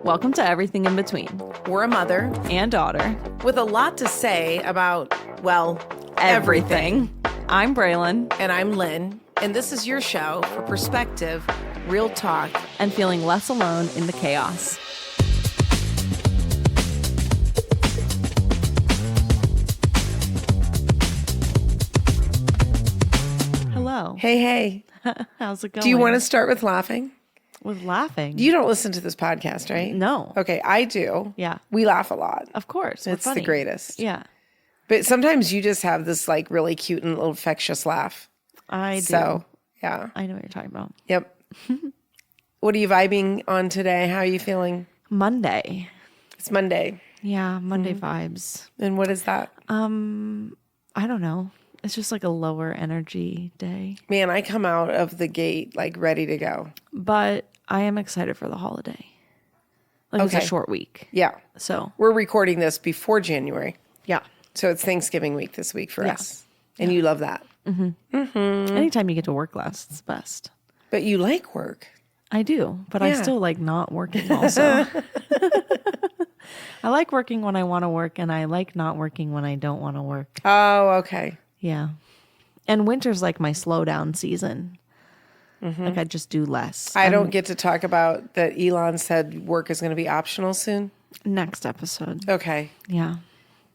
Welcome to Everything in Between. We're a mother and daughter with a lot to say about, well, everything. I'm Braelyn. And I'm Lynn. And this is your show for perspective, real talk, and feeling less alone in the chaos. Hello. Hey. How's it going? Do you want to start with laughing? With laughing? You don't listen to this podcast, right? No. Okay, I do. Yeah. We laugh a lot. Of course. It's the greatest. Yeah. But sometimes you just have this like really cute and little infectious laugh. I do. So, yeah. I know what you're talking about. Yep. What are you vibing on today? How are you feeling? Monday. It's Monday. Yeah, Monday vibes. And what is that? I don't know. It's just like a lower energy day. Man, I come out of the gate like ready to go. But I am excited for the holiday. It's a short week. Yeah. So we're recording this before January. yeah. So it's Thanksgiving week this week for us. And you love that. Anytime you get to work less, it's best. But you like work. I do, but I still like not working also. I like working when I want to work, and I like not working when I don't want to work. Oh, okay. Yeah. And winter's like my slow down season. Like I just do less. I don't get to talk about that Elon said work is going to be optional soon. Next episode. Okay. Yeah.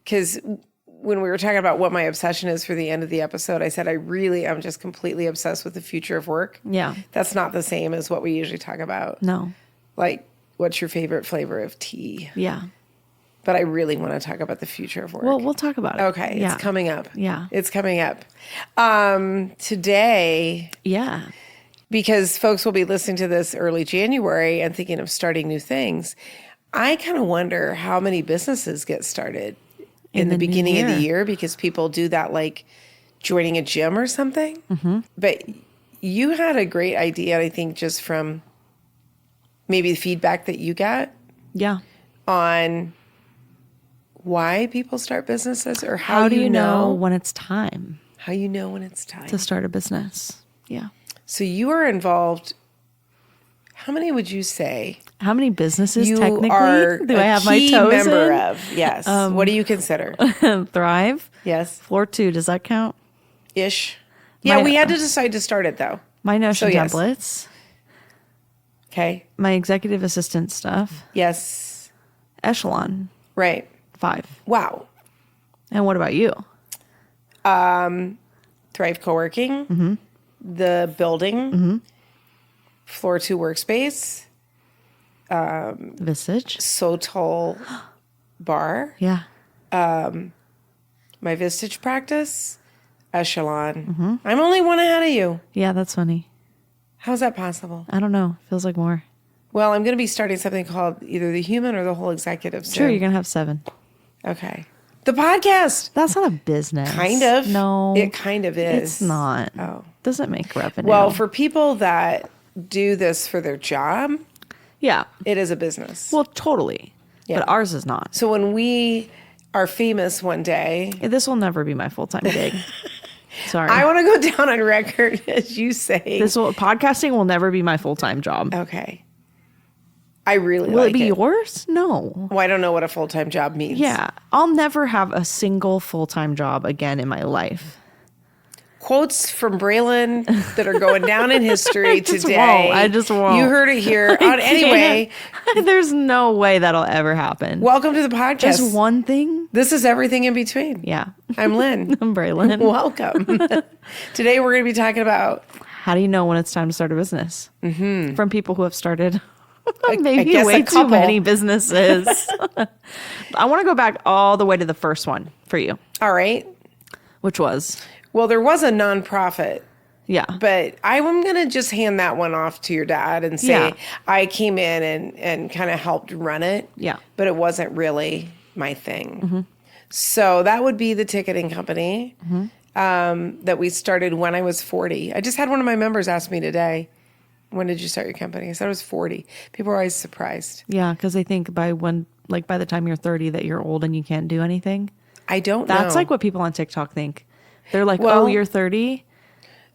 Because when we were talking about what my obsession is for the end of the episode, I said I'm just completely obsessed with the future of work. Yeah. That's not the same as what we usually talk about. No. Like, what's your favorite flavor of tea? Yeah. But I really want to talk about the future of work. Well, we'll talk about it. Okay. Yeah. It's coming up. Yeah. It's coming up. Today... Yeah. Because folks will be listening to this early January and thinking of starting new things. I kind of wonder how many businesses get started in the beginning of the year because people do that like joining a gym or something. Mm-hmm. But you had a great idea, I think, just from maybe the feedback that you got. Yeah. On why people start businesses or how do you know when it's time? How you know when it's time to start a business. Yeah. So you are involved. How many would you say? How many businesses you technically are do I have my key toes member in? of? Yes. What do you consider? Thrive. Yes. Floor 2. Does that count? Ish. Yeah, we had to decide to start it though. My Notion yes. templates. Okay. My executive assistant stuff. Yes. Echelon. Right. 5. Wow. And what about you? Thrive Co-working. Mm-hmm. The building. Mm-hmm. Floor 2 workspace. Visage. Sotol bar. Yeah. My Vistage practice. Echelon. Mm-hmm. I'm only one ahead of you. Yeah, that's funny. How's that possible? I don't know. Feels like more. Well, I'm going to be starting something called either the Human or the Whole Executive soon. Sure, you're going to have 7. Okay. The podcast. That's not a business. Kind of. No. It kind of is. It's not. Oh. Doesn't make revenue. Well, for people that do this for their job, yeah, it is a business. Well, totally. Yeah. But ours is not. So when we are famous one day... This will never be my full-time gig. Sorry. I want to go down on record, as you say. Podcasting will never be my full-time job. Okay. I really Will like it be yours? No. Well, I don't know what a full-time job means. Yeah. I'll never have a single full-time job again in my life. Quotes from Braelyn that are going down in history today. I just won't. You heard it here. Anyway. There's no way that'll ever happen. Welcome to the podcast. Just one thing. This is everything in between. Yeah. I'm Lynn. I'm Braelyn. Welcome. Today we're going to be talking about... How do you know when it's time to start a business? Mm-hmm. From people who have started... Maybe I way too many businesses. I want to go back all the way to the first one for you. All right. Which was? Well, there was a nonprofit. Yeah. But I'm going to just hand that one off to your dad and say I came in and kind of helped run it. Yeah. But it wasn't really my thing. Mm-hmm. So that would be the ticketing company that we started when I was 40. I just had one of my members ask me today, when did you start your company? I said I was 40. People are always surprised. Yeah, because they think by the time you're 30 that you're old and you can't do anything. I don't know. That's like what people on TikTok think. They're like, oh, you're 30?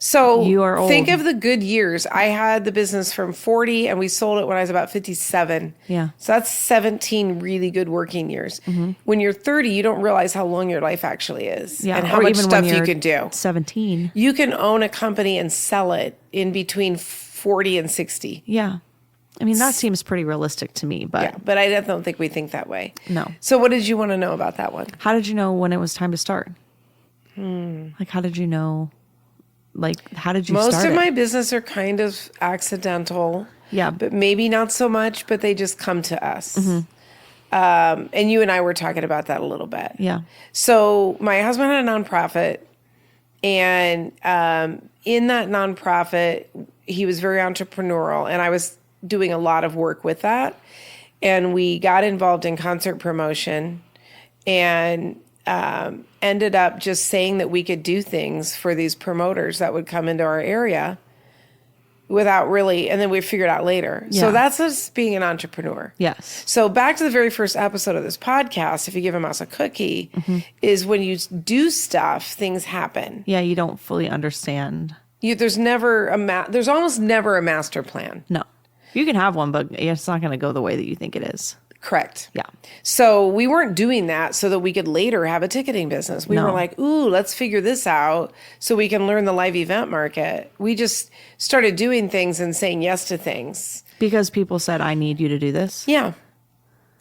So You are old. think of the good years. I had the business from 40 and we sold it when I was about 57. Yeah. So that's 17 really good working years. When you're 30, you don't realize how long your life actually is Yeah. and how Or much even stuff when you you're can do. 17. You can own a company and sell it in between 40 and 60. Yeah. I mean, that seems pretty realistic to me, but Yeah, but I don't think we think that way. no. So what did you want to know about that one? How did you know when it was time to start? Like, how did you know? Like, how did you Most start of it? my business are kind of accidental. Yeah. But maybe not so much, but they just come to us. And you and I were talking about that a little bit. Yeah. So my husband had a nonprofit, and in that nonprofit, he was very entrepreneurial, and I was doing a lot of work with that. And we got involved in concert promotion and ended up just saying that we could do things for these promoters that would come into our area without really, and then we figured out later. Yeah. So that's us being an entrepreneur. Yes. So back to the very first episode of this podcast, if you give a mouse a cookie, is when you do stuff, things happen. Yeah. You don't fully understand. There's almost never a master plan. No. You can have one, but it's not going to go the way that you think it is. Correct. Yeah. So we weren't doing that so that we could later have a ticketing business. We No. were like, ooh, let's figure this out so we can learn the live event market. We just started doing things and saying yes to things. Because people said, I need you to do this. Yeah.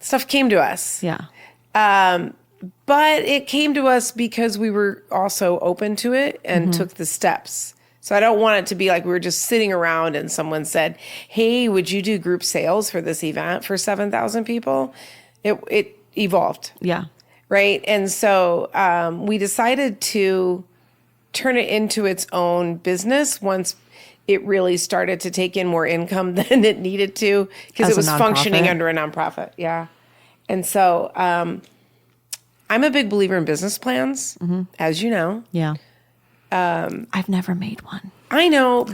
Stuff came to us. Yeah. But it came to us because we were also open to it and took the steps. So I don't want it to be like we were just sitting around and someone said, hey, would you do group sales for this event for 7,000 people? It evolved. Yeah. Right. And so we decided to turn it into its own business once it really started to take in more income than it needed to, because As it was a nonprofit? functioning under a nonprofit. Yeah. And so I'm a big believer in business plans, as you know. Yeah. I've never made one. I know,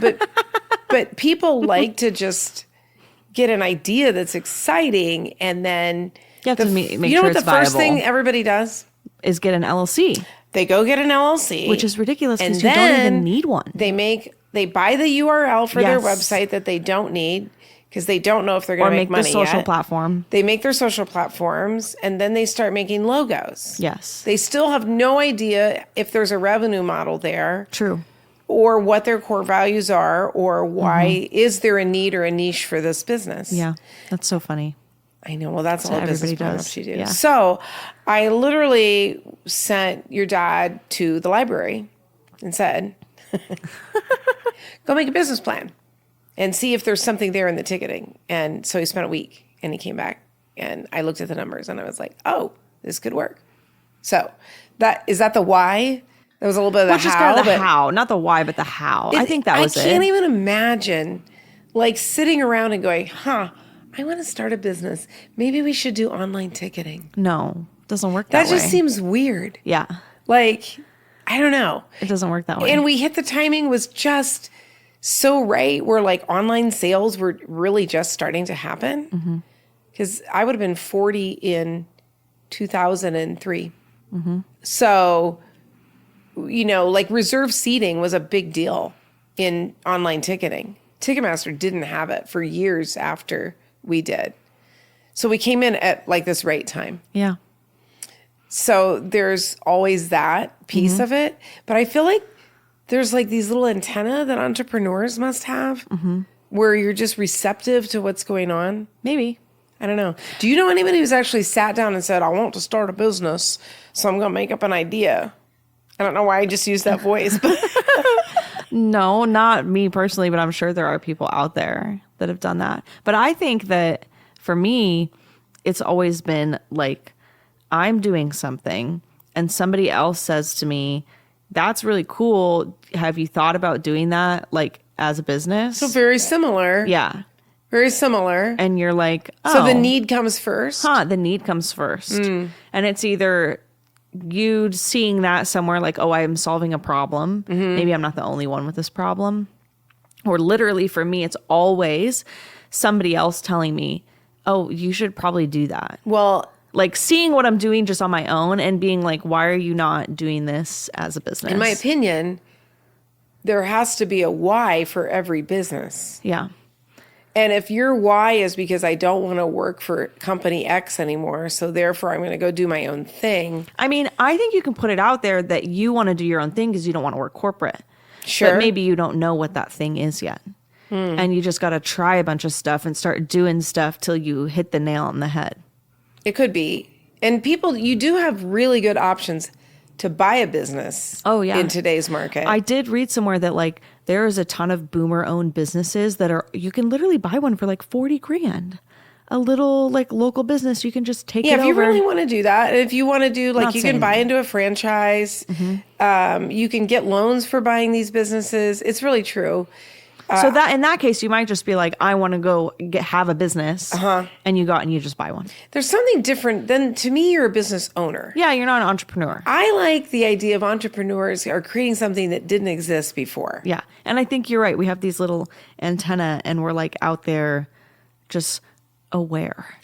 but people like to just get an idea that's exciting, and then You have to make you sure know what it's the first viable. thing everybody does? Is get an LLC, They go get an LLC, which is ridiculous and because you don't even then need one. They buy the URL for their Yes. website that they don't need because they don't know if they're Or going to make make the money social yet. platform. They make their social platforms, and then they start making logos. Yes. They still have no idea if there's a revenue model there, True. or what their core values are, or why is there a need or a niche for this business. Yeah. That's so funny. I know. Well, that's all a business everybody plan does. helps you do. Yeah. So I literally sent your dad to the library and said, go make a business plan and see if there's something there in the ticketing. And so he spent a week and he came back and I looked at the numbers and I was like, oh, this could work. So is that the why? That was a little bit of the Which is how. kind of the but how, not the why, but the how. I think that was I can't it. even imagine like sitting around and going, I want to start a business. Maybe we should do online ticketing. No, it doesn't work that That way. just seems weird. Yeah. Like, I don't know. It doesn't work that way. And we hit the timing was just so right where like online sales were really just starting to happen. Because I would have been 40 in 2003. So, you know, like reserve seating was a big deal in online ticketing. Ticketmaster didn't have it for years after we did. So we came in at like this right time. yeah. So there's always that piece of it. But I feel like there's like these little antenna that entrepreneurs must have where you're just receptive to what's going on. Maybe. I don't know. Do you know anybody who's actually sat down and said, I want to start a business, so I'm going to make up an idea? I don't know why I just used that voice, but No, not me personally, but I'm sure there are people out there that have done that. But I think that for me, it's always been like I'm doing something and somebody else says to me, that's really cool. Have you thought about doing that like as a business? so very similar. Yeah. Very similar. And you're like, oh. So the need comes first. The need comes first. And it's either you seeing that somewhere like, oh, I'm solving a problem. Maybe I'm not the only one with this problem. Or literally for me, it's always somebody else telling me, oh, you should probably do that. Well, Like seeing what I'm doing just on my own and being like, why are you not doing this as a business? in my opinion, there has to be a why for every business. Yeah. And if your why is because I don't want to work for company X anymore, so therefore I'm going to go do my own thing. I mean, I think you can put it out there that you want to do your own thing because you don't want to work corporate. Sure. But maybe you don't know what that thing is yet. And you just got to try a bunch of stuff and start doing stuff till you hit the nail on the head. It could be. And people, you do have really good options to buy a business. Oh, yeah. In today's market. I did read somewhere that like there is a ton of boomer owned businesses that are, you can literally buy one for like 40 grand. A little like local business, you can just take it over. Yeah, if you really want to do that. If you want to do like, you can buy anything. into a franchise. You can get loans for buying these businesses. It's really true. So that in that case, you might just be like, I want to go have a business. And you go out and you just buy one. There's something different than, to me, you're a business owner. Yeah, you're not an entrepreneur. I like the idea of entrepreneurs are creating something that didn't exist before. Yeah. And I think you're right. We have these little antenna and we're like out there just aware.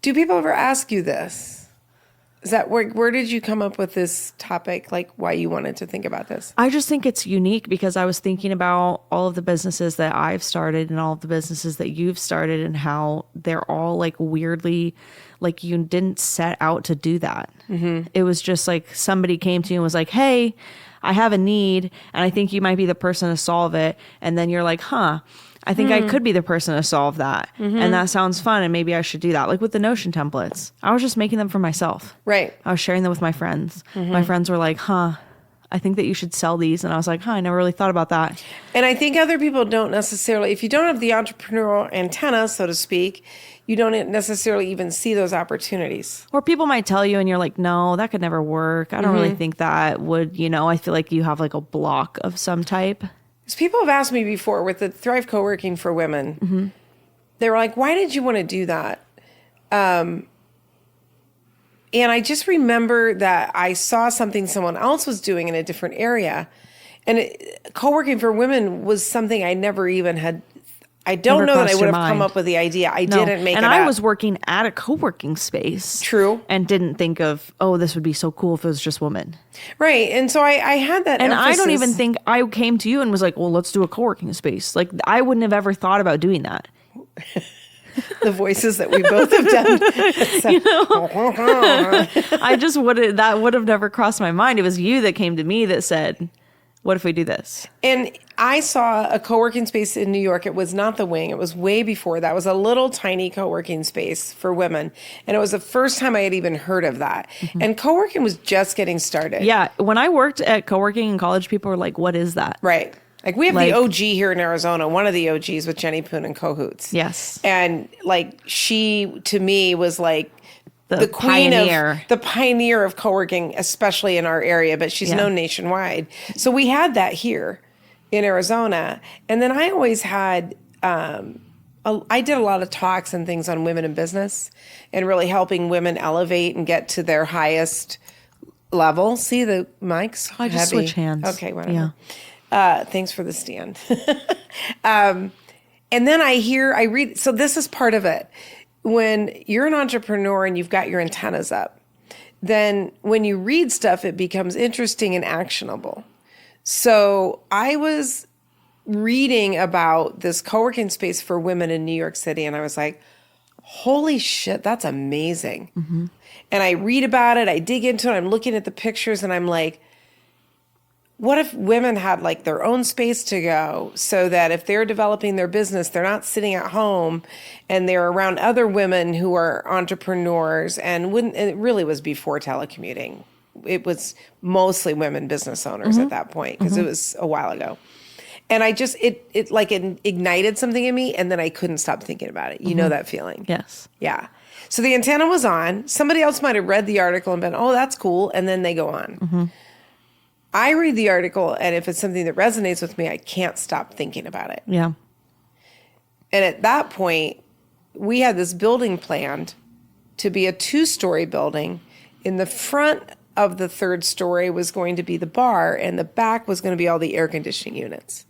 Do people ever ask you this? Is that where did you come up with this topic? Like why you wanted to think about this? I just think it's unique because I was thinking about all of the businesses that I've started and all of the businesses that you've started and how they're all like weirdly, like you didn't set out to do that. It was just like somebody came to you and was like, hey, I have a need and I think you might be the person to solve it. And then you're like, I think I could be the person to solve that. And that sounds fun. And maybe I should do that. Like with the Notion templates, I was just making them for myself. Right. I was sharing them with my friends. My friends were like, I think that you should sell these. And I was like, I never really thought about that. And I think other people don't necessarily, if you don't have the entrepreneurial antenna, so to speak, you don't necessarily even see those opportunities. Or people might tell you and you're like, no, that could never work. I don't really think that would, I feel like you have like a block of some type. Because people have asked me before with the Thrive Co-working for Women, they were like, why did you want to do that? And I just remember that I saw something someone else was doing in a different area. And co-working for women was something I never even had. I don't Never know that I crossed would your have come mind. up with the idea. I didn't make and it I up. was working at a co-working space. True. And didn't think of, this would be so cool if it was just women. Right. And so I had that And I don't emphasis. even think I came to you and was like, well, let's do a co-working space. Like I wouldn't have ever thought about doing that. The voices that we both have done. I just that would have never crossed my mind. It was you that came to me that said, what if we do this? And I saw a co-working space in New York. It was not the Wing. It was way before that. It was a little tiny co-working space for women. And it was the first time I had even heard of that. And co-working was just getting started. Yeah. When I worked at co-working in college, people were like, what is that? Right. Like we have Like- the OG here in Arizona, one of the OGs with Jenny Poon and Cahoots. Yes. And like she, to me, was like The queen pioneer. the pioneer of co-working, especially in our area, but she's known nationwide. So we had that here in Arizona. And then I always had, I did a lot of talks and things on women in business and really helping women elevate and get to their highest level. See the mic's I just heavy. switch hands. Okay, whatever. Yeah. Thanks for the stand. And then I read, so this is part of it. When you're an entrepreneur and you've got your antennas up, then when you read stuff, it becomes interesting and actionable. So I was reading about this co-working space for women in New York City, and I was like, holy shit, that's amazing. And I read about it, I dig into it, I'm looking at the pictures, and I'm like, what if women had like their own space to go so that if they're developing their business, they're not sitting at home and they're around other women who are entrepreneurs and it really was before telecommuting. It was mostly women business owners at that point because it was a while ago. And I just, it ignited something in me and then I couldn't stop thinking about it. You know that feeling? Yes. Yeah. So the antenna was on. Somebody else might have read the article and been, oh, that's cool. And then they go on. I read the article, and if it's something that resonates with me, I can't stop thinking about it. Yeah. And at that point, we had this building planned to be a 2-story building. In the front of the 3rd story was going to be the bar, and the back was going to be all the air conditioning units.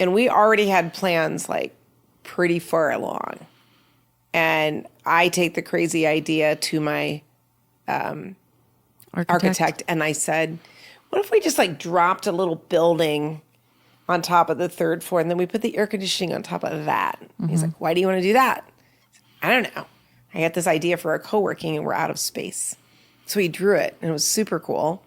And we already had plans like pretty far along. And I take the crazy idea to my architect, and I said, what if we just like dropped a little building on top of the third floor and then we put the air conditioning on top of that? He's like, why do you want to do that? I don't know. I got this idea for our co-working and we're out of space. So he drew it and it was super cool.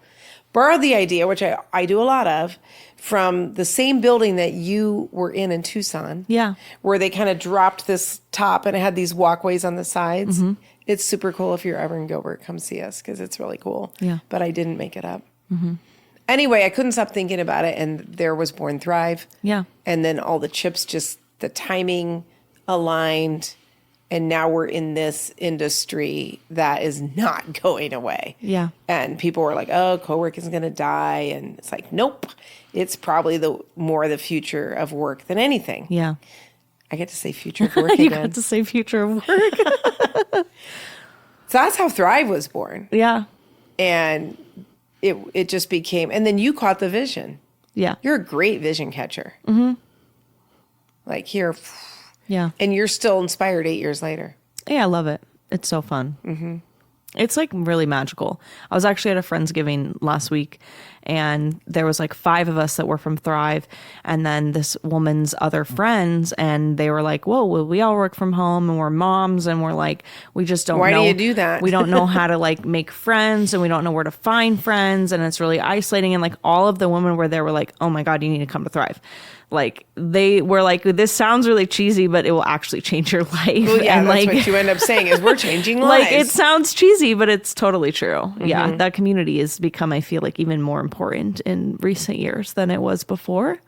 Borrowed the idea, which I do a lot of, from the same building that you were in Tucson. Yeah. Where they kind of dropped this top and it had these walkways on the sides. It's super cool. If you're ever in Gilbert, come see us because it's really cool. Yeah. But I didn't make it up. Anyway, I couldn't stop thinking about it, and there was Born Thrive. Yeah. And then all the chips, just the timing aligned, and now we're in this industry that is not going away. Yeah. And people were like, oh, co-working is going to die. And it's like, nope, it's probably more the future of work than anything. Yeah. I get to say future of work You again. got to say future of work. So that's how Thrive was born. Yeah. And it just became, and then you caught the vision. Yeah. You're a great vision catcher. Like here. Yeah. And you're still inspired 8 years later. Yeah, I love it. It's so fun. It's like really magical. I was actually at a Friendsgiving last week, and there was like 5 of us that were from Thrive, and then this woman's other friends, and they were like, whoa, well, we all work from home and we're moms, and we're like, we just don't know. Why do you do that? We don't know how to like make friends, and we don't know where to find friends, and it's really isolating. And like all of the women were there were like, oh my God, you need to come to Thrive. Like they were like, this sounds really cheesy, but it will actually change your life. Well, yeah, and that's like, what you end up saying is we're changing lives. like it sounds cheesy, but it's totally true. Yeah, that community has become, I feel like, even more important in recent years than it was before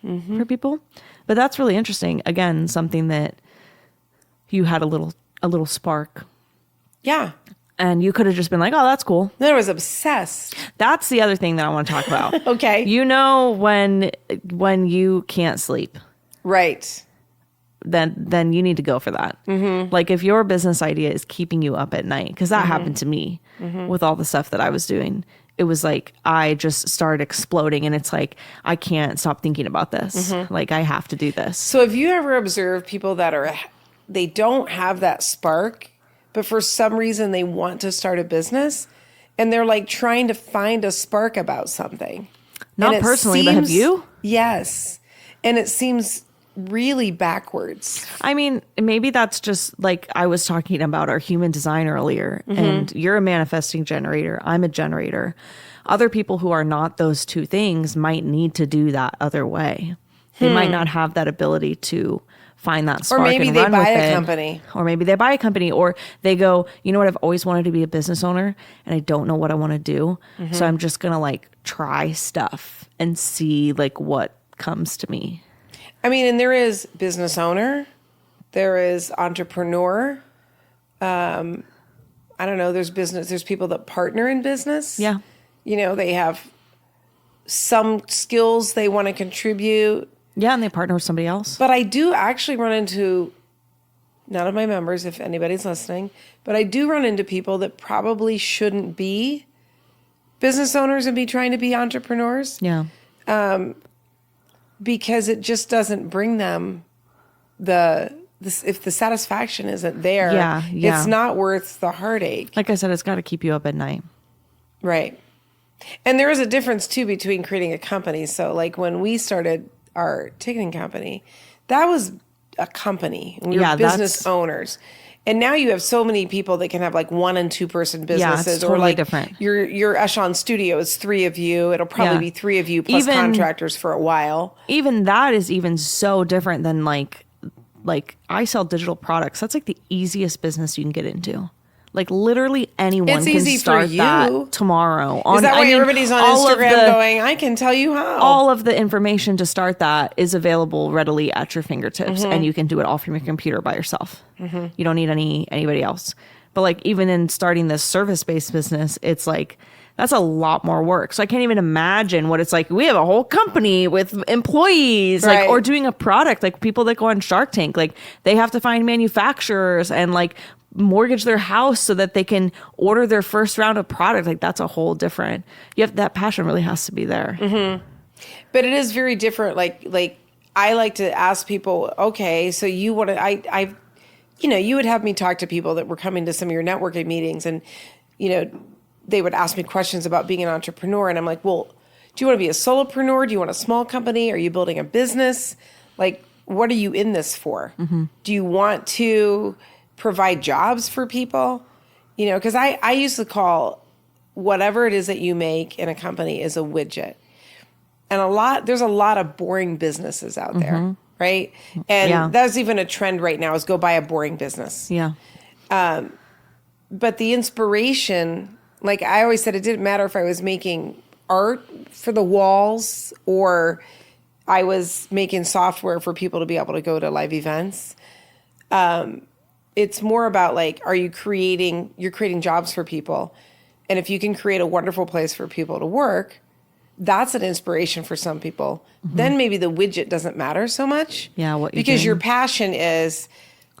for people. But that's really interesting. Again, something that you had a little spark. Yeah. And you could have just been like, oh, that's cool. Then I was obsessed. That's the other thing that I want to talk about. Okay. You know, when you can't sleep, Right. then you need to go for that. Like if your business idea is keeping you up at night, because that happened to me with all the stuff that I was doing. It was like I just started exploding, and it's like I can't stop thinking about this. Like I have to do this. So have you ever observed people that they don't have that spark, but for some reason they want to start a business, and they're like trying to find a spark about something? Not personally, but have you? Yes. And it seems really backwards. I mean, maybe that's just like I was talking about our human design earlier, and you're a manifesting generator. I'm a generator. Other people who are not those two things might need to do that other way. They might not have that ability to find that spark. Or maybe and they run buy with a it. company. Or maybe they buy a company, or they go, you know what, I've always wanted to be a business owner and I don't know what I want to do. So I'm just going to like try stuff and see like what comes to me. I mean, and there is business owner, there is entrepreneur. I don't know, there's people that partner in business. Yeah. You know, they have some skills they want to contribute. Yeah, and they partner with somebody else. But I do actually run into, none of my members, if anybody's listening, but I do run into people that probably shouldn't be business owners and be trying to be entrepreneurs. Yeah. Because it just doesn't bring them if the satisfaction isn't there, Yeah. it's not worth the heartache. Like I said, it's got to keep you up at night. Right. And there is a difference too between creating a company. So like when we started our ticketing company, that was a company. We were business owners. And now you have so many people that can have like 1 and 2 person businesses. Yeah, it's totally or like different. Your Echelon Studio is 3 of you. It'll probably be 3 of you plus contractors for a while. Even that is even so different than like I sell digital products. That's like the easiest business you can get into. Like literally anyone It's can easy for start you. that tomorrow. Is that why everybody's on Instagram going, I can tell you how? All of the information to start that is available readily at your fingertips, and you can do it all from your computer by yourself. You don't need anybody else. But like even in starting this service-based business, it's like that's a lot more work. So I can't even imagine what it's like. We have a whole company with employees, like, or doing a product, like people that go on Shark Tank, like they have to find manufacturers and like mortgage their house so that they can order their first round of product. Like that's a whole different, that passion really has to be there. But it is very different. Like I like to ask people, okay, so you want to, you would have me talk to people that were coming to some of your networking meetings, and, they would ask me questions about being an entrepreneur. And I'm like, well, do you want to be a solopreneur? Do you want a small company? Are you building a business? Like, what are you in this for? Do you want to provide jobs for people? You know, because I used to call whatever it is that you make in a company is a widget. And there's a lot of boring businesses out there, right? And that's even a trend right now is go buy a boring business. Yeah. But the inspiration, like I always said, it didn't matter if I was making art for the walls or I was making software for people to be able to go to live events. It's more about like, you're creating jobs for people. And if you can create a wonderful place for people to work, that's an inspiration for some people. Then maybe the widget doesn't matter so much. Yeah, because your passion is,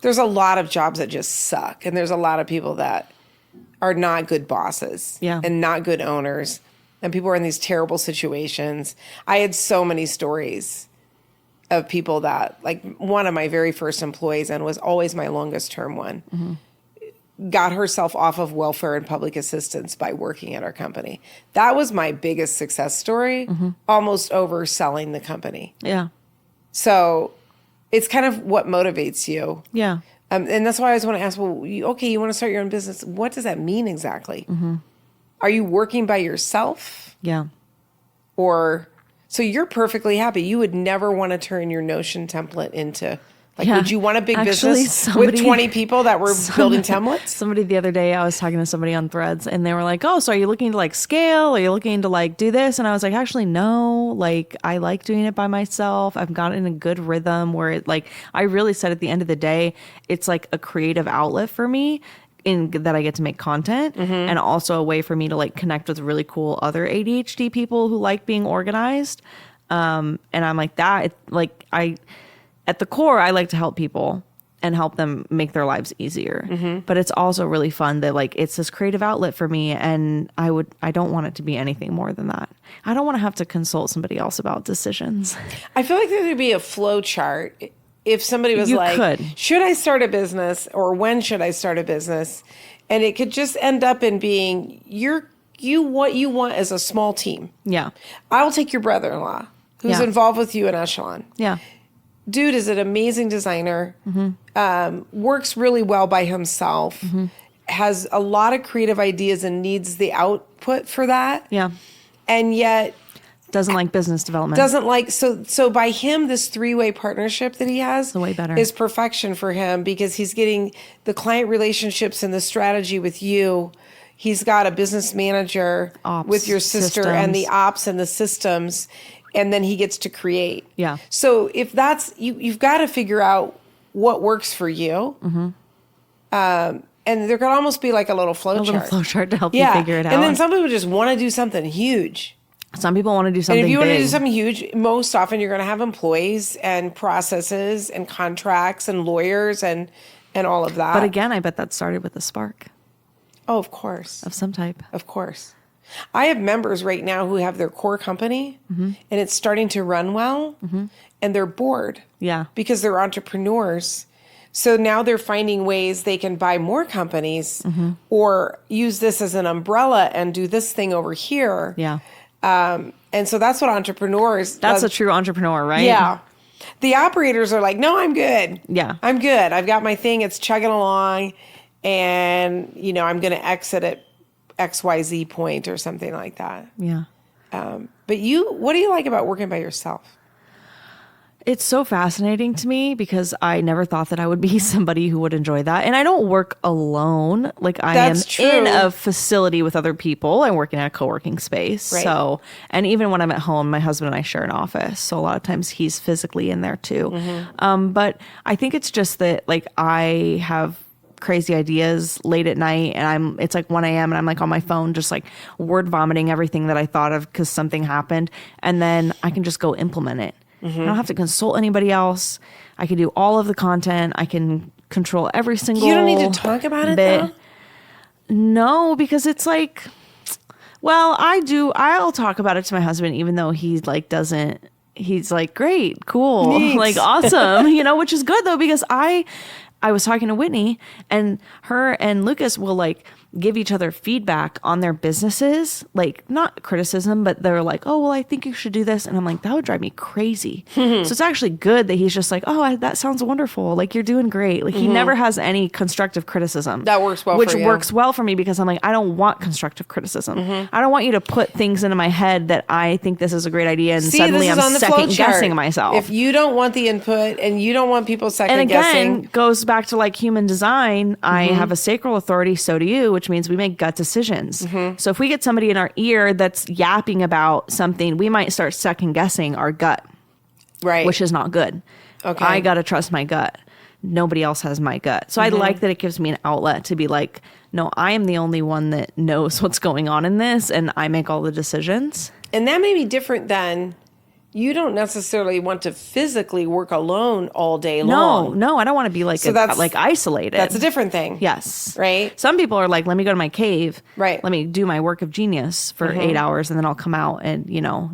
there's a lot of jobs that just suck. And there's a lot of people that are not good bosses and not good owners. And people are in these terrible situations. I had so many stories of people that, like one of my very first employees, and was always my longest term one, got herself off of welfare and public assistance by working at our company. That was my biggest success story, almost overselling the company. Yeah. So it's kind of what motivates you. Yeah. And that's why I always want to ask, well, you want to start your own business. What does that mean exactly? Are you working by yourself? Yeah. Or, so you're perfectly happy. You would never want to turn your Notion template into, like, would you want a big business with 20 people that were building templates? Somebody the other day, I was talking to somebody on Threads and they were like, oh, so are you looking to like scale? Are you looking to like do this? And I was like, actually, no, like I like doing it by myself. I've gotten in a good rhythm where it like, I really said at the end of the day, it's like a creative outlet for me in that I get to make content and also a way for me to like connect with really cool other ADHD people who like being organized. And I'm like that, at the core, I like to help people and help them make their lives easier. But it's also really fun that like it's this creative outlet for me, and I don't want it to be anything more than that. I don't want to have to consult somebody else about decisions. I feel like there would be a flow chart if somebody was should I start a business or when should I start a business? And it could just end up in being what you want as a small team. Yeah. I'll take your brother-in-law who's involved with you in Echelon. Yeah. Dude is an amazing designer, works really well by himself, has a lot of creative ideas and needs the output for that. Yeah. And yet doesn't like business development. So by him, this 3-way partnership that he has way better. Is perfection for him because he's getting the client relationships and the strategy with you. He's got a business manager with your sister systems. And the ops and the systems. And then he gets to create. Yeah. So if that's, you've got to figure out what works for you. And there could almost be like a little flow chart. A little flow chart to help you figure it out. And then some people just want to do something huge. Some people want to do something big. And if you want to do something huge, most often you're going to have employees and processes and contracts and lawyers and all of that. But again, I bet that started with a spark. Oh, of course. Of some type. Of course. I have members right now who have their core company and it's starting to run well and they're bored. Yeah. Because they're entrepreneurs. So now they're finding ways they can buy more companies or use this as an umbrella and do this thing over here. Yeah. And so that's what entrepreneurs... That's a true entrepreneur, right? Yeah. The operators are like, no, I'm good. Yeah. I'm good. I've got my thing. It's chugging along. And, I'm going to exit at XYZ point or something like that. Yeah. But what do you like about working by yourself? It's so fascinating to me because I never thought that I would be somebody who would enjoy that. And I don't work alone. Like That's true. In a facility with other people. I work in a co-working space. Right. So, and even when I'm at home, my husband and I share an office. So a lot of times he's physically in there too. But I think it's just that like I have crazy ideas late at night and it's like 1 a.m. and I'm like on my phone just like word vomiting everything that I thought of because something happened. And then I can just go implement it. I don't have to consult anybody else. I can do all of the content. I can control every single You don't need to talk about it though? No, because it's like, well, I do. I'll talk about it to my husband, even though he like doesn't. He's like, great, cool, Neat. like awesome, which is good though, because I was talking to Whitney and her and Lucas will like give each other feedback on their businesses, like not criticism, but they're like, oh, well, I think you should do this. And I'm like, that would drive me crazy. So it's actually good that he's just like, oh, that sounds wonderful. Like, you're doing great. Like, he never has any constructive criticism. That works well which for you. works well for me because I'm like, I don't want constructive criticism. I don't want you to put things into my head that I think this is a great idea and suddenly I'm second guessing myself. If you don't want the input and you don't want people second and again, guessing. goes back to like human design. I have a sacral authority, so do you, which means we make gut decisions. So if we get somebody in our ear that's yapping about something, we might start second guessing our gut, Right. which is not good. Okay. I got to trust my gut. Nobody else has my gut. So I like that it gives me an outlet to be like, no, I am the only one that knows what's going on in this, and I make all the decisions. And that may be different than you don't necessarily want to physically work alone all day long. No, I don't want to be like like isolated. That's a different thing. Yes. Right? Some people are like, let me go to my cave. Right. Let me do my work of genius for 8 hours and then I'll come out. And,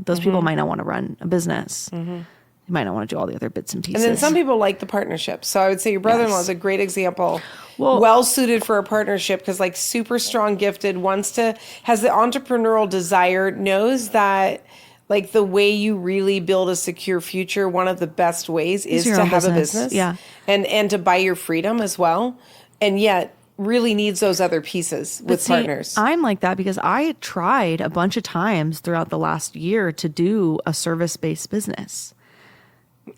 those people might not want to run a business. You might not want to do all the other bits and pieces. And then some people like the partnership. So I would say your brother-in-law is a great example. Well suited for a partnership because like super strong, gifted, has the entrepreneurial desire, knows that like the way you really build a secure future, one of the best ways is to have a business. Yeah. And to buy your freedom as well. And yet really needs those other pieces with partners. I'm like that because I tried a bunch of times throughout the last year to do a service-based business.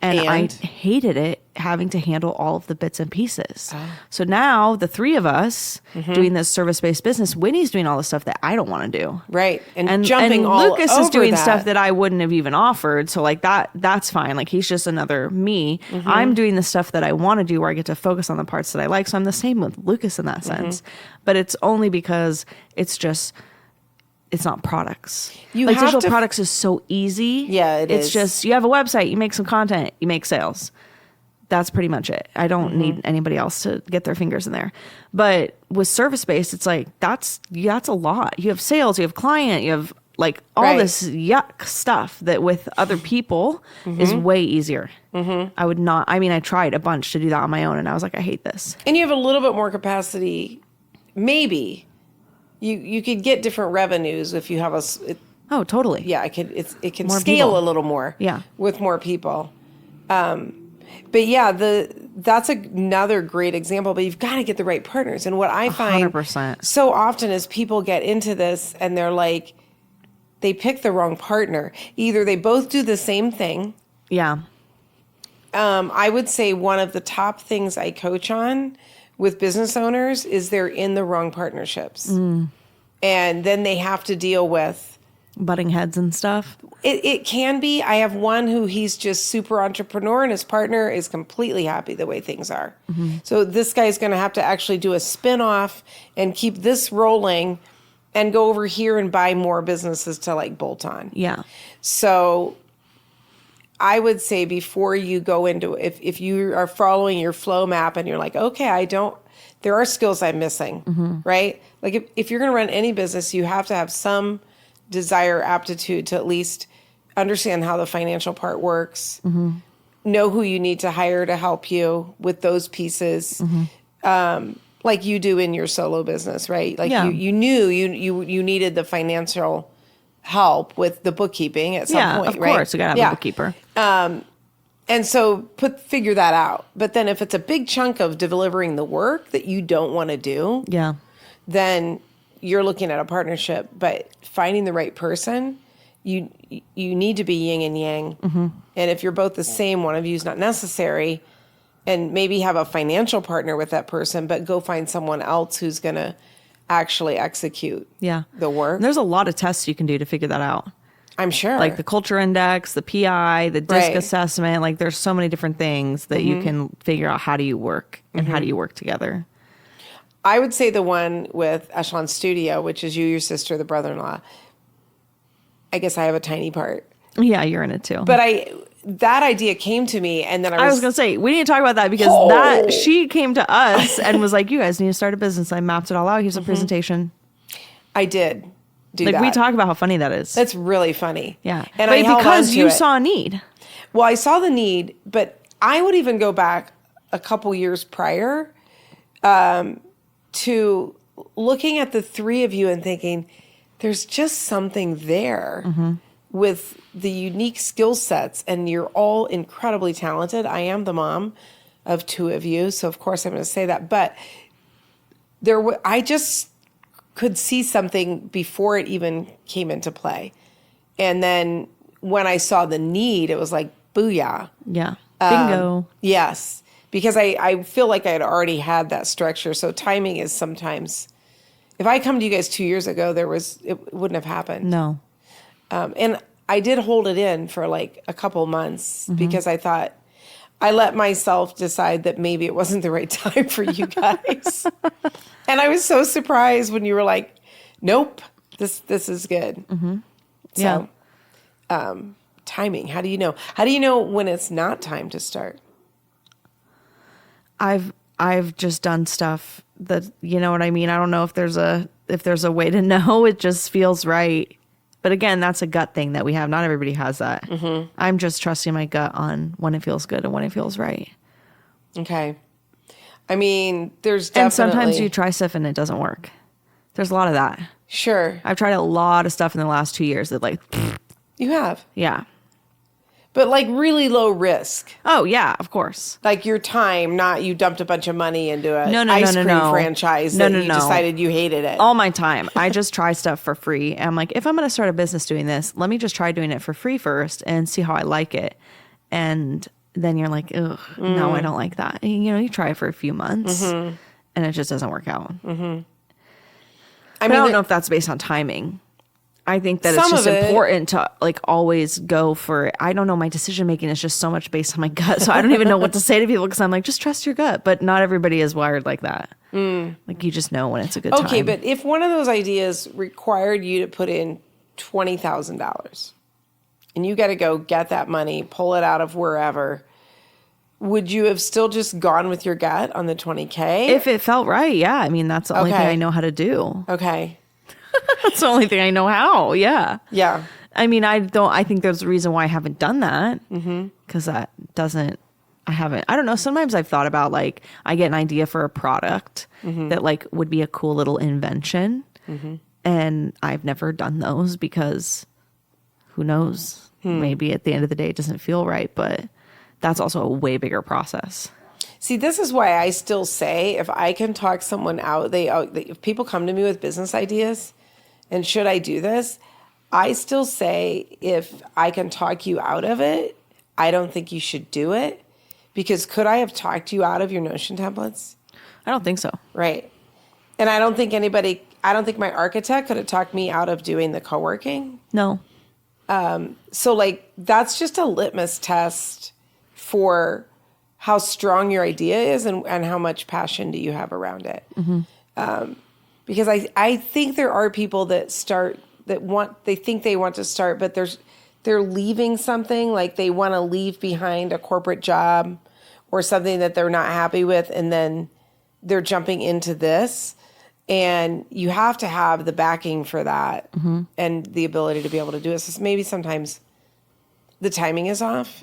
And I hated it, having to handle all of the bits and pieces. So now the three of us doing this service-based business, Winnie's doing all the stuff that I don't want to do. Right. And jumping all Lucas over is doing that. stuff that I wouldn't have even offered. So like that's fine. Like he's just another me. I'm doing the stuff that I want to do where I get to focus on the parts that I like. So I'm the same with Lucas in that sense. But it's only because it's not products. Digital products is so easy. Yeah, it's just, you have a website, you make some content, you make sales. That's pretty much it. I don't need anybody else to get their fingers in there. But with service-based, it's like, that's a lot. You have sales, you have client, you have like all this yuck stuff that with other people is way easier. I tried a bunch to do that on my own and I was like, I hate this. And you have a little bit more capacity, maybe. You could get different revenues if you have oh, totally. Yeah, it can More scale people. a little more. Yeah. With more people. But yeah, that's another great example. But you've got to get the right partners. And what I find 100%. so often is people get into this and they're like, they pick the wrong partner. Either they both do the same thing. Yeah. I would say one of the top things I coach on with business owners is they're in the wrong partnerships. And then they have to deal with butting heads and stuff. It can be. I have one who he's just super entrepreneur and his partner is completely happy the way things are. So this guy's going to have to actually do a spin-off and keep this rolling and go over here and buy more businesses to like bolt on. Yeah. So I would say before you go into, if you are following your flow map and you're like, okay, there are skills I'm missing, right? Like if you're going to run any business, you have to have some desire, aptitude to at least understand how the financial part works, know who you need to hire to help you with those pieces, like you do in your solo business, right? Like you knew you needed the financial help with the bookkeeping at some point, right? Of course, you gotta have a bookkeeper. And so figure that out. But then if it's a big chunk of delivering the work that you don't want to do, then you're looking at a partnership. But finding the right person, you need to be yin and yang. And if you're both the same, one of you is not necessary. And maybe have a financial partner with that person, but go find someone else who's going to actually execute the work. And there's a lot of tests you can do to figure that out. I'm sure. Like the culture index, the PI, the DISC assessment. Like there's so many different things that you can figure out how do you work and how do you work together. I would say the one with Echelon Studio, which is you, your sister, the brother-in-law. I guess I have a tiny part. Yeah, you're in it too. But that idea came to me, and then I was going to say, we need to talk about that because she came to us and was like, you guys need to start a business. I mapped it all out. Here's a presentation. I did do like that. We talk about how funny that is. That's really funny. Yeah. And but because you saw a need. Well, I saw the need, but I would even go back a couple years prior to looking at the three of you and thinking, there's just something there with the unique skill sets, and you're all incredibly talented. I am the mom of two of you, so of course I'm going to say that. But I just could see something before it even came into play. And then when I saw the need, it was like, booyah. Yeah. Bingo. Yes. Because I feel like I had already had that structure. So timing is sometimes, if I come to you guys 2 years ago, it wouldn't have happened. No. And I did hold it in for like a couple months because I thought, I let myself decide that maybe it wasn't the right time for you guys. And I was so surprised when you were like, nope, this is good. So, timing, how do you know? How do you know when it's not time to start? I've just done stuff that, you know what I mean? I don't know if there's a way to know. It just feels right. But again, that's a gut thing that we have. Not everybody has that. I'm just trusting my gut on when it feels good and when it feels right. Okay. I mean, there's definitely... And sometimes you try stuff and it doesn't work. There's a lot of that. Sure. I've tried a lot of stuff in the last 2 years that like... You have? Yeah. But like really low risk. Oh, yeah, of course. Like your time, not you dumped a bunch of money into an ice cream franchise that you decided you hated it. All my time. I just try stuff for free. And I'm like, if I'm going to start a business doing this, let me just try doing it for free first and see how I like it. And then you're like, ugh, no, I don't like that. And, you try it for a few months and it just doesn't work out. I don't know if that's based on timing. I think that it's just important to like always go for it. I don't know. My decision making is just so much based on my gut. So I don't even know what to say to people because I'm like, just trust your gut. But not everybody is wired like that. Like you just know when it's a good time. Okay, but if one of those ideas required you to put in $20,000 and you got to go get that money, pull it out of wherever, would you have still just gone with your gut on the $20K? If it felt right, yeah. I mean, that's the only thing I know how to do. Okay. That's the only thing I know how. Yeah. Yeah. I mean, I think there's a reason why I haven't done that. Because I don't know. Sometimes I've thought about like, I get an idea for a product that like would be a cool little invention. And I've never done those because who knows? Maybe at the end of the day, it doesn't feel right. But that's also a way bigger process. See, this is why I still say if I can talk someone out, if people come to me with business ideas and should I do this, I still say if I can talk you out of it, I don't think you should do it because could I have talked you out of your Notion templates? I don't think so. Right. And I don't think my architect could have talked me out of doing the co-working. No. So like that's just a litmus test for how strong your idea is and how much passion do you have around it. Because I think there are people that think they want to start, but they're leaving something, like they want to leave behind a corporate job or something that they're not happy with, and then they're jumping into this. And you have to have the backing for that and the ability to be able to do it. So maybe sometimes the timing is off.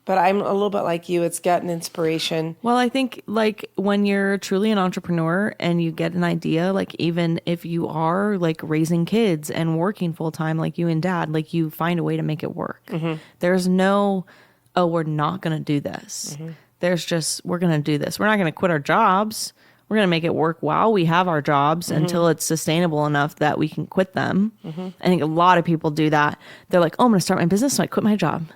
But I'm a little bit like you. It's gut and inspiration. Well, I think like when you're truly an entrepreneur and you get an idea, like even if you are like raising kids and working full time, like you and dad, like you find a way to make it work. There's no, oh, we're not going to do this. There's just, we're going to do this. We're not going to quit our jobs. We're going to make it work while we have our jobs until it's sustainable enough that we can quit them. I think a lot of people do that. They're like, oh, I'm going to start my business, so I quit my job.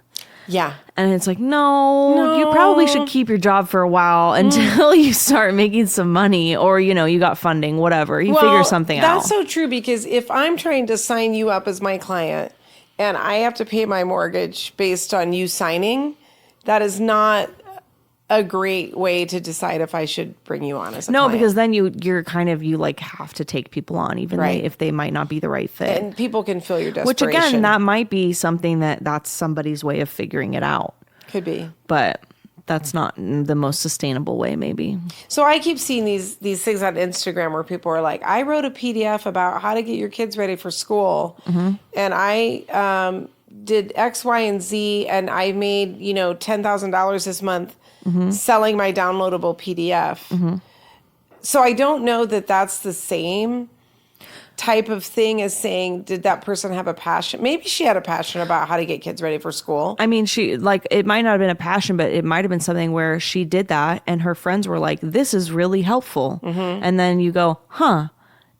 Yeah. And it's like, no, you probably should keep your job for a while until you start making some money or, you got funding, whatever. You figure something out. That's so true because if I'm trying to sign you up as my client and I have to pay my mortgage based on you signing, that is not a great way to decide if I should bring you on as a client. No, because then you're kind of, you like have to take people on even if they might not be the right fit. And people can feel your desperation. Which again, that might be something that's somebody's way of figuring it out. Could be. But that's not the most sustainable way maybe. So I keep seeing these things on Instagram where people are like, I wrote a PDF about how to get your kids ready for school. And I did X, Y, and Z and I made, $10,000 this month selling my downloadable PDF. So I don't know that that's the same type of thing as saying, did that person have a passion? Maybe she had a passion about how to get kids ready for school. I mean, she like, it might not have been a passion, but it might have been something where she did that and her friends were like, this is really helpful. And then you go, huh,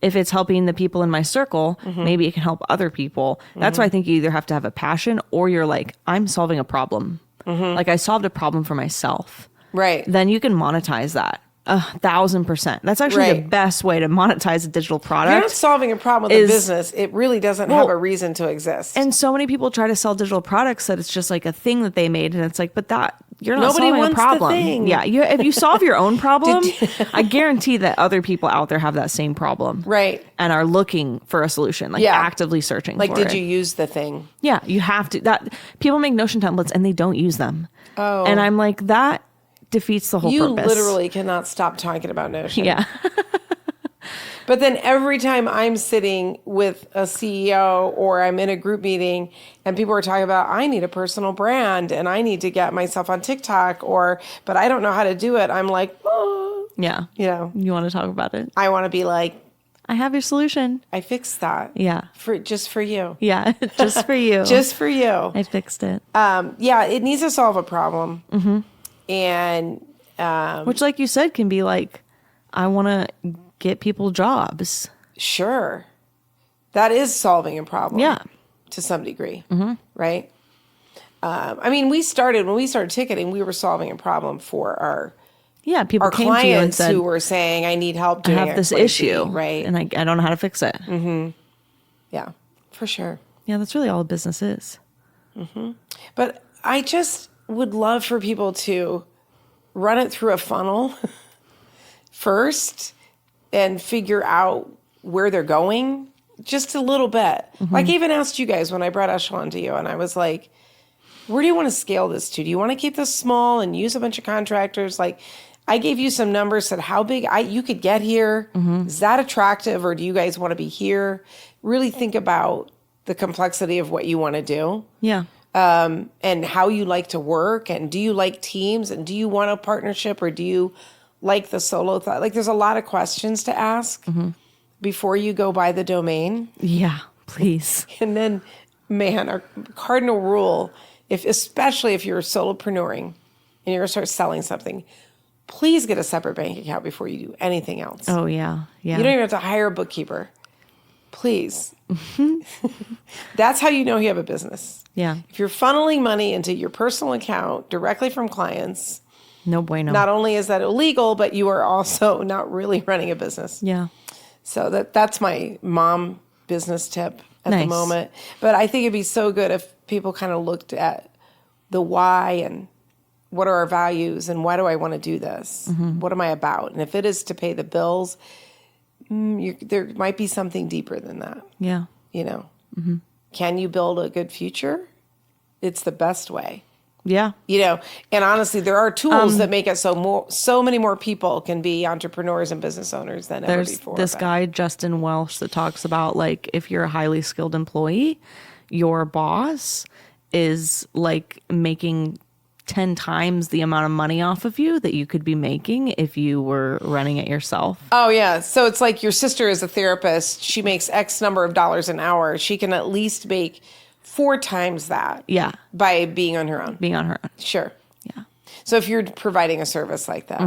if it's helping the people in my circle, maybe it can help other people. That's why I think you either have to have a passion or you're like, I'm solving a problem. Like I solved a problem for myself. Right. Then you can monetize that. 1,000%. That's actually the best way to monetize a digital product. You're not solving a problem with a business. It really doesn't have a reason to exist. And so many people try to sell digital products that it's just like a thing that they made. And it's like, but that you're not Nobody solving wants a problem. the thing. Yeah. If you solve your own problem, I guarantee that other people out there have that same problem. Right. And are looking for a solution, like actively searching like, for did it. you use the thing? Yeah. You have to. That people make Notion templates and they don't use them. Oh. And I'm like, that defeats the whole purpose. You literally cannot stop talking about Notion. Yeah. But then every time I'm sitting with a CEO or I'm in a group meeting and people are talking about, I need a personal brand and I need to get myself on TikTok but I don't know how to do it. I'm like, oh. Yeah. You know, You want to talk about it? I want to be like, I have your solution. I fixed that. Yeah. Just for you. Yeah. Just for you. Just for you. I fixed it. Yeah, it needs to solve a problem. And which, like you said, can be like, I want to get people jobs. sure, that is solving a problem. Yeah. To some degree, right? I mean, when we started ticketing, we were solving a problem for our People came to you and clients said, who were saying, I need help I doing have this XYZ, issue. right? And I don't know how to fix it. Yeah, for sure. Yeah, that's really all a business is. But I just would love for people to run it through a funnel first and figure out where they're going just a little bit. Like I even asked you guys when I brought Echelon to you, and I was like, where do you want to scale this to? Do you want to keep this small and use a bunch of contractors? Like I gave you some numbers, said how big you could get here. Is that attractive, or do you guys want to be here? Really think about the complexity of what you want to do. Yeah. And how you like to work, and do you like teams, and do you want a partnership, or do you like the solo thought? Like there's a lot of questions to ask before you go buy the domain. Yeah, please. And then, man, our cardinal rule, especially if you're solopreneuring and you're going to start selling something, please get a separate bank account before you do anything else. Oh, yeah. Yeah. You don't even have to hire a bookkeeper. Please. That's how you know you have a business. Yeah. If you're funneling money into your personal account directly from clients, No bueno. not only is that illegal, but you are also not really running a business. Yeah. So that's my mom business tip at the Nice. moment. But I think it'd be so good if people kind of looked at the why and what are our values and why do I want to do this? What am I about? And if it is to pay the bills, there might be something deeper than that. Yeah. You know, can you build a good future? It's the best way. Yeah. You know, and honestly, there are tools that make it so many more people can be entrepreneurs and business owners than ever There's before. this guy, Justin Welsh, that talks about like if you're a highly skilled employee, your boss is like making 10 times the amount of money off of you that you could be making if you were running it yourself. Oh, yeah. So it's like your sister is a therapist. She makes X number of dollars an hour. She can at least make 4 times that. Yeah. By being on her own. Being on her own. Sure. Yeah. So if you're providing a service like that.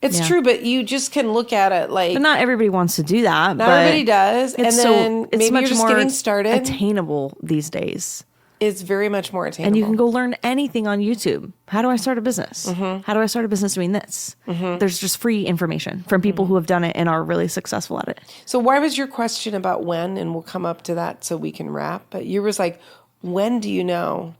It's true, but you just can look at it like. But not everybody wants to do that. Not everybody does. And then maybe you're just getting started. Attainable these days. It's very much more attainable. And you can go learn anything on YouTube. How do I start a business? How do I start a business doing this? There's just free information from people who have done it and are really successful at it. So why was your question about when? And we'll come up to that so we can wrap. But you was like, when do you know?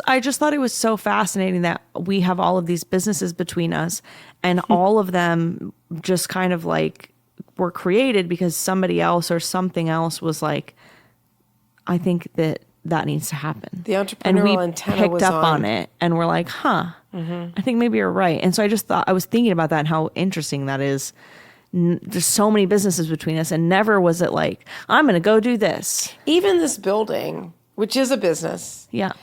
I just thought it was so fascinating that we have all of these businesses between us and all of them just kind of like were created because somebody else or something else was like, I think that needs to happen. The entrepreneurial antenna picked was up on it and we're like, I think maybe you're right. And so I was thinking about that and how interesting that is. There's so many businesses between us and never was it like, I'm going to go do this. Even this building, which is a business. Yeah.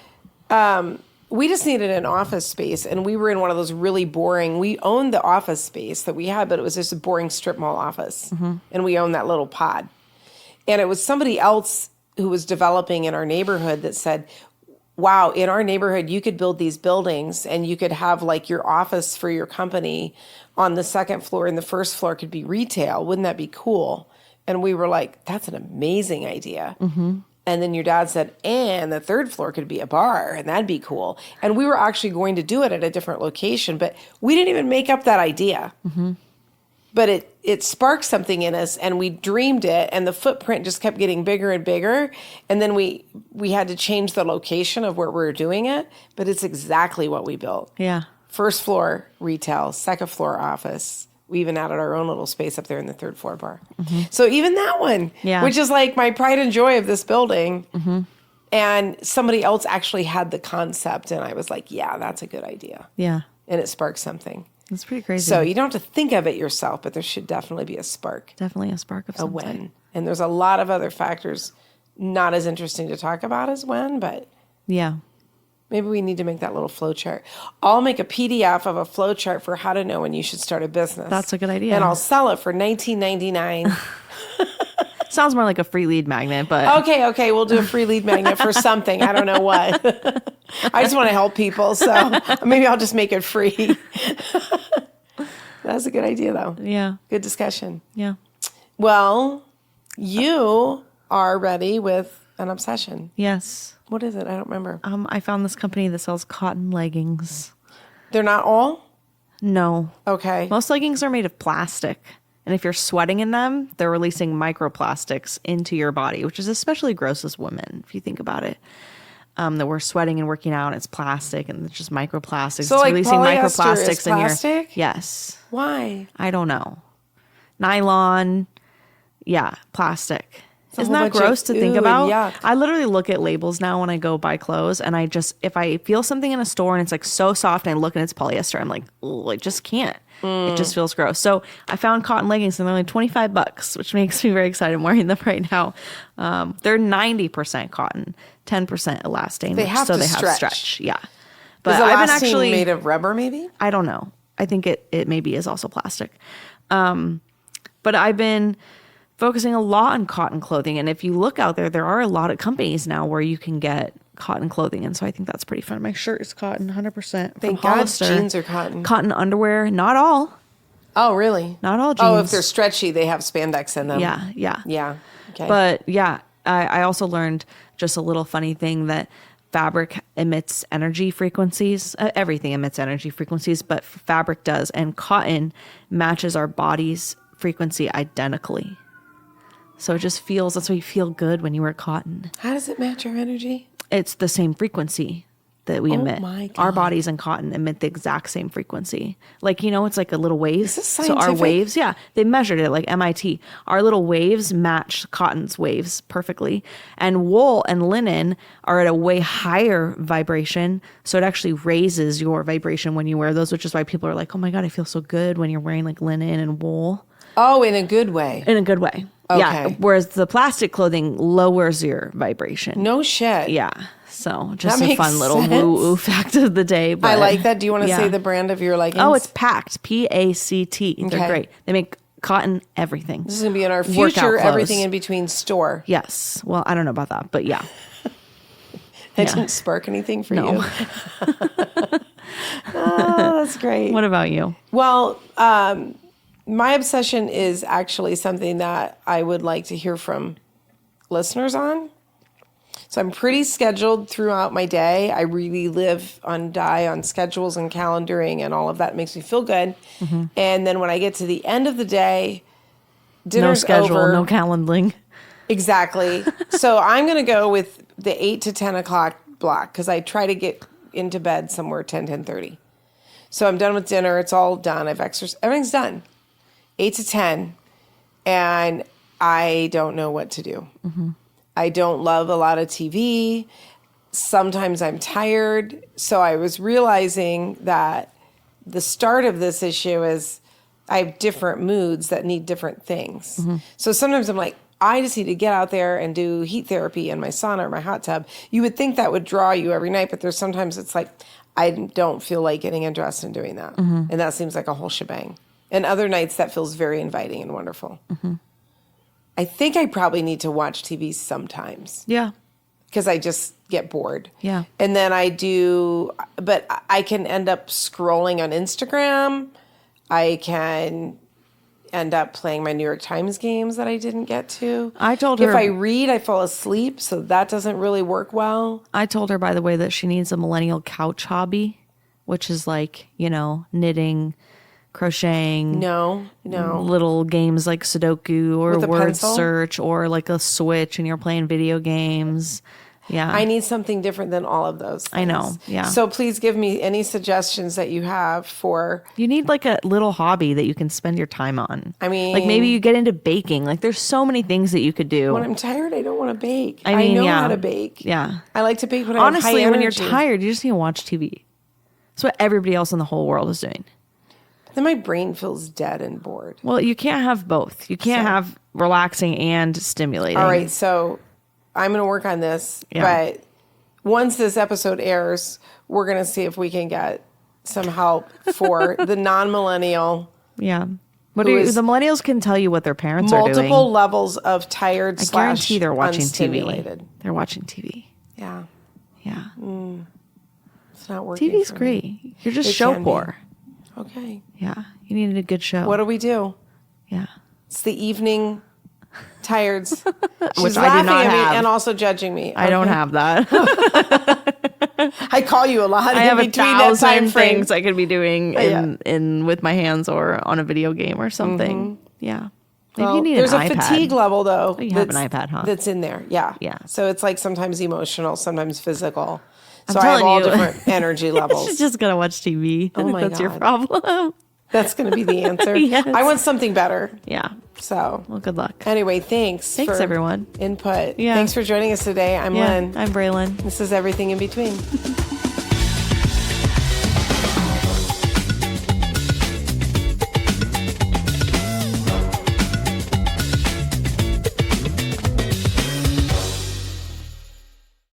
we just needed an office space, and we were in one of those really boring, we owned the office space that we had, but it was just a boring strip mall office. And we owned that little pod. And it was somebody else who was developing in our neighborhood that said, wow, in our neighborhood, you could build these buildings and you could have like your office for your company on the second floor, and the first floor could be retail. Wouldn't that be cool? And we were like, that's an amazing idea. And then your dad said, and the third floor could be a bar, and that'd be cool. And we were actually going to do it at a different location, but we didn't even make up that idea. But it sparked something in us, and we dreamed it, and the footprint just kept getting bigger and bigger. And then we had to change the location of where we were doing it, but it's exactly what we built. Yeah. First floor retail, second floor office. We even added our own little space up there in the third floor bar. So even that one, which is like my pride and joy of this building. And somebody else actually had the concept, and I was like, yeah, that's a good idea. Yeah. And it sparked something. That's pretty crazy. So you don't have to think of it yourself, but there should definitely be a spark. Definitely a spark of some type. When. And there's a lot of other factors not as interesting to talk about as when, but Yeah. maybe we need to make that little flow chart. I'll make a PDF of a flow chart for how to know when you should start a business. That's a good idea. And I'll sell it for $19.99. Sounds more like a free lead magnet, but Okay, we'll do a free lead magnet for something. I don't know what. I just want to help people, so maybe I'll just make it free. That's a good idea, though. yeah. Good discussion. Yeah. Well, you are ready with an obsession. Yes. What is it? I don't remember. I found this company that sells cotton leggings. They're not all? No. Okay. Most leggings are made of plastic. And if you're sweating in them, they're releasing microplastics into your body, which is especially gross as women, if you think about it. That we're sweating and working out, and it's plastic, and it's just microplastics. So it's like releasing polyester microplastics is in your plastic? Yes. Why? I don't know. Nylon, yeah, plastic. a Isn't whole that bunch of gross to think ooh and about? yuck. I literally look at labels now when I go buy clothes, and if I feel something in a store and it's like so soft and I look and it's polyester, I'm like, oh, I just can't. It just feels gross. So I found cotton leggings and they're only $25, which makes me very excited. I'm wearing them right now. They're 90% cotton, 10% elastane. They have to have stretch. stretch. Yeah. Is But I've been elastane actually made of rubber, maybe? I don't know. I think it maybe is also plastic. But I've been focusing a lot on cotton clothing. And if you look out there, there are a lot of companies now where you can get cotton clothing. And so I think that's pretty fun. My shirt is cotton, 100%. Thank God jeans are cotton. Cotton underwear, not all. Oh, really? Not all jeans. Oh, if they're stretchy, they have spandex in them. Yeah. Yeah. Okay. But yeah, I also learned just a little funny thing that fabric emits energy frequencies. Everything emits energy frequencies, but fabric does. And cotton matches our body's frequency identically. So it just feels, that's why you feel good when you wear cotton. How does it match our energy? It's the same frequency that we emit. My God. Our bodies and cotton emit the exact same frequency. Like, it's like a little wave. Is this So our scientific? waves, yeah, they measured it like MIT. Our little waves match cotton's waves perfectly. And wool and linen are at a way higher vibration. So it actually raises your vibration when you wear those, which is why people are like, oh my God, I feel so good when you're wearing like linen and wool. Oh, in a good way. In a good way. Yeah. Okay. Whereas the plastic clothing lowers your vibration. No shit. Yeah. So just That a makes fun little sense. woo-woo fact of the day. But I like that. Do you want to yeah. say the brand of your leggings? Oh, it's Pact. P-A-C-T. They're Okay. great. They make cotton everything. This is going to be in our Workout future, clothes. everything in between store. Yes. Well, I don't know about that, but yeah. That Yeah. didn't spark anything for No. you. Oh, that's great. What about you? Well, my obsession is actually something that I would like to hear from listeners on. So I'm pretty scheduled throughout my day. I really live on schedules and calendaring, and all of that makes me feel good. Mm-hmm. And then when I get to the end of the day, No dinner's schedule, over. no calendaring. Exactly. So I'm going to go with the 8 to 10 o'clock block because I try to get into bed somewhere 10:30. So I'm done with dinner. It's all done. I've exercised. Everything's done. 8 to 10. And I don't know what to do. Mm-hmm. I don't love a lot of TV. Sometimes I'm tired. So I was realizing that the start of this issue is I have different moods that need different things. Mm-hmm. So sometimes I'm like, I just need to get out there and do heat therapy in my sauna or my hot tub. You would think that would draw you every night, but there's sometimes it's like, I don't feel like getting undressed and doing that. And that seems like a whole shebang. And other nights that feels very inviting and wonderful. I think I probably need to watch TV sometimes. Yeah. Because I just get bored. Yeah. And then but I can end up scrolling on Instagram. I can end up playing my New York Times games that I didn't get to. I told her. If I read, I fall asleep, so that doesn't really work well. I told her, by the way, that she needs a millennial couch hobby, which is like, knitting, crocheting. No. Little games like Sudoku or With a word pencil? search or like a Switch and you're playing video games. Yeah. I need something different than all of those things. I know, yeah. So please give me any suggestions that you have for... You need like a little hobby that you can spend your time on. I mean... Like maybe you get into baking. Like there's so many things that you could do. When I'm tired, I don't want to bake. I mean, know yeah. how to bake. Yeah. I like to bake when I have high Honestly, when you're energy. tired, you just need to watch TV. That's what everybody else in the whole world is doing. Then my brain feels dead and bored. Well, you can't have both. You can't have relaxing and stimulating. All right, so I'm going to work on this, Yeah. but once this episode airs, we're going to see if we can get some help for the non-millennial. Yeah. The millennials can tell you what their parents are doing. Multiple levels of tired I guarantee they're watching unstimulated. TV. They're watching TV. Yeah, Yeah. it's not working. TV's for me. great. You're just It show can be. poor. Okay. Yeah. You needed a good show. What do we do? Yeah. It's the evening tireds. She's Which I do laughing not at me have. and also judging me. I don't have that. I call you a lot. I have in between that time 1,000 frame. things I could be doing Yeah. in with my hands or on a video game or something. Yeah. Maybe Well, you need there's an a iPad. fatigue level though. You have an iPad, huh? That's in there. Yeah. Yeah. So it's like sometimes emotional, sometimes physical. I'm So I have telling all you. different energy levels. She's just gonna watch TV. I think my that's your God. problem. That's going to be the answer. Yes. I want something better. Yeah. So Well, good luck. anyway, thanks. Thanks, for everyone. Input. Yeah. Thanks for joining us today. I'm Yeah. Lynn. I'm Braelyn. This is Everything in Between.